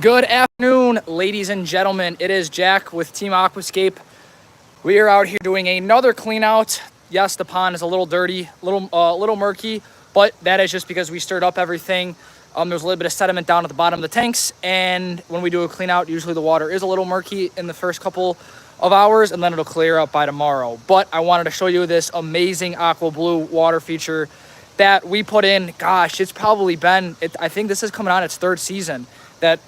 Good afternoon, ladies and gentlemen. It is Jack with Team Aquascape. We are out here doing another clean out. Yes, the pond is a little dirty, little murky, but that is just because we stirred up everything. There's a little bit of sediment down at the bottom of the tanks, and when we do a clean out, usually the water is a little murky in the first couple of hours, and then it'll clear up by tomorrow. But I wanted to show you this amazing Aquablue water feature that we put in. Gosh, it's probably been, I think this is coming on its third season that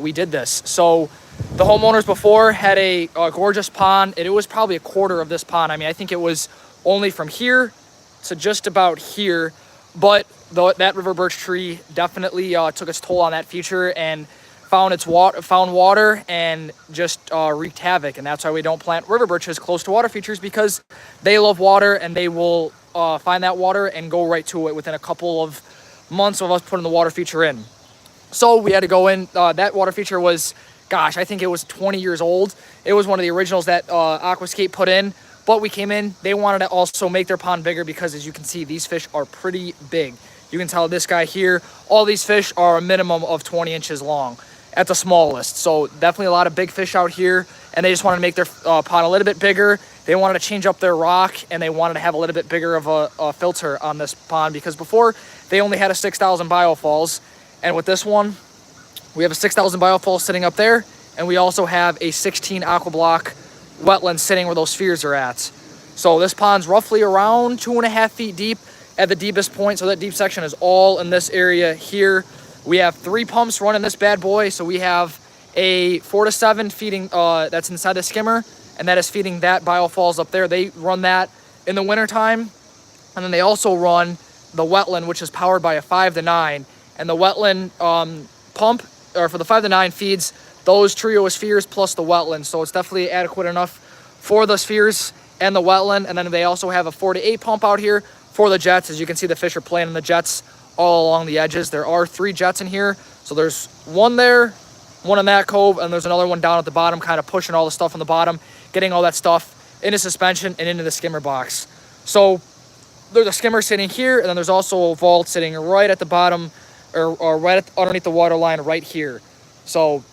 we did this. So the homeowners before had a gorgeous pond. It was probably a quarter of this pond. I mean, I think it was only from here to just about here, but that river birch tree definitely took its toll on that feature and found water and just wreaked havoc. And that's why we don't plant river birches close to water features, because they love water and they will find that water and go right to it within a couple of months of us putting the water feature in. So we had to go in. That water feature was, gosh, I think it was 20 years old. It was one of the originals that Aquascape put in. But we came in. They wanted to also make their pond bigger because, as you can see, these fish are pretty big. You can tell this guy here, all these fish are a minimum of 20 inches long at the smallest. So definitely a lot of big fish out here. And they just wanted to make their pond a little bit bigger. They wanted to change up their rock, and they wanted to have a little bit bigger of a filter on this pond, because before they only had a 6,000 biofalls. And with this one, we have a 6,000 biofall sitting up there, and we also have a 16 aquablock wetland sitting where those spheres are at. So this pond's roughly around 2.5 feet deep at the deepest point. So that deep section is all in this area here. We have 3 pumps running this bad boy. So we have a 4 to 7 feeding that's inside the skimmer, and that is feeding that biofalls up there. They run that in the wintertime, and then they also run the wetland, which is powered by a 5 to 9. And the wetland pump, or for the 5 to 9, feeds those trio of spheres plus the wetland. So it's definitely adequate enough for the spheres and the wetland. And then they also have a 4 to 8 pump out here for the jets. As you can see, the fish are playing in the jets all along the edges. There are 3 jets in here. So there's one there, one in that cove, and there's another one down at the bottom, kind of pushing all the stuff on the bottom, getting all that stuff into suspension and into the skimmer box. So there's a skimmer sitting here, and then there's also a vault sitting right at the bottom, or right underneath the water line right here. So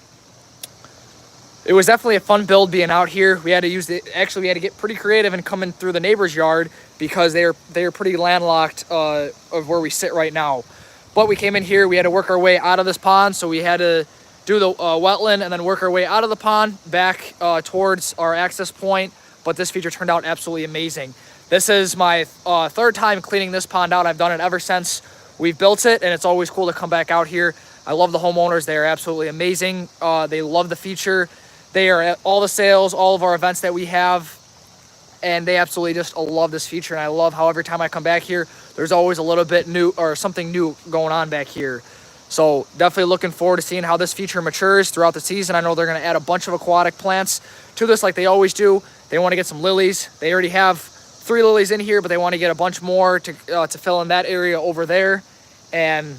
it was definitely a fun build being out here. We had to we had to get pretty creative and come in through the neighbor's yard, because they are pretty landlocked of where we sit right now. But we came in here, we had to work our way out of this pond, so we had to do the wetland and then work our way out of the pond back towards our access point. But this feature turned out absolutely amazing. This is my 3rd time cleaning this pond out. I've done it ever since we've built it, and it's always cool to come back out here. I love the homeowners. They are absolutely amazing. They love the feature. They are at all the sales, all of our events that we have, and they absolutely just love this feature. And I love how every time I come back here, there's always a little bit new or something new going on back here. So definitely looking forward to seeing how this feature matures throughout the season. I know they're going to add a bunch of aquatic plants to this like they always do. They want to get some lilies. They already have 3 lilies in here, but they want to get a bunch more to fill in that area over there. And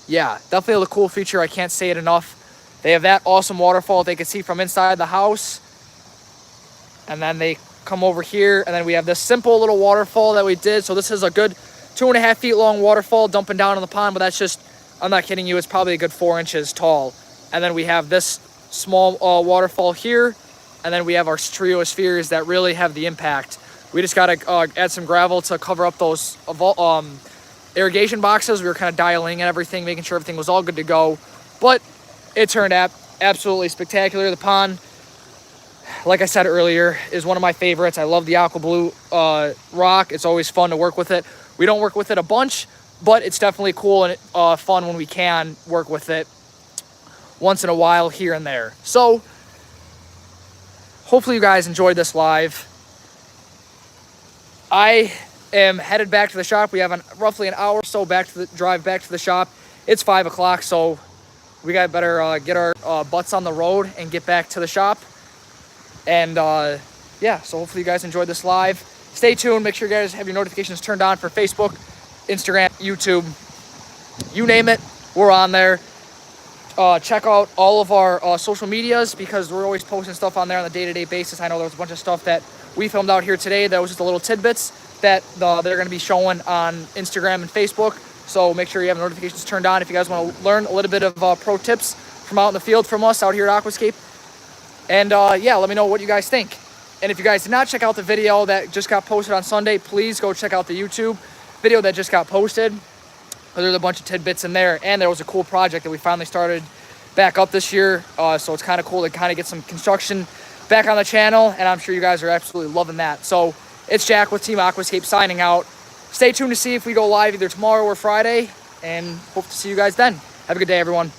yeah, definitely a cool feature. I can't say it enough. They have that awesome waterfall they can see from inside the house. And then they come over here, and then we have this simple little waterfall that we did. So this is a good 2.5 feet long waterfall dumping down in the pond, but that's just, I'm not kidding you, it's probably a good 4 inches tall. And then we have this small waterfall here, and then we have our trio of spheres that really have the impact. We just got to add some gravel to cover up those irrigation boxes. We were kind of dialing in everything, making sure everything was all good to go. But it turned out absolutely spectacular. The pond, like I said earlier, is one of my favorites. I love the Aquablue rock. It's always fun to work with it. We don't work with it a bunch, but it's definitely cool and fun when we can work with it once in a while here and there. So hopefully you guys enjoyed this live. I am headed back to the shop. We have roughly an hour or so drive back to the shop. It's 5 o'clock, so we got better get our butts on the road and get back to the shop. And yeah, so hopefully you guys enjoyed this live. Stay tuned. Make sure you guys have your notifications turned on for Facebook, Instagram, YouTube, you name it, we're on there. Check out all of our social medias, because we're always posting stuff on there on a day-to-day basis. I know there was a bunch of stuff that we filmed out here today that was just a little tidbits that they're going to be showing on Instagram and Facebook. So make sure you have notifications turned on if you guys want to learn a little bit of pro tips from out in the field from us out here at Aquascape. And yeah, let me know what you guys think. And if you guys did not check out the video that just got posted on Sunday, please go check out the YouTube video that just got posted. There's a bunch of tidbits in there, and there was a cool project that we finally started back up this year. So it's kind of cool to kind of get some construction back on the channel, and I'm sure you guys are absolutely loving that. So it's Jack with Team Aquascape signing out. Stay tuned to see if we go live either tomorrow or Friday, and hope to see you guys then. Have a good day, everyone.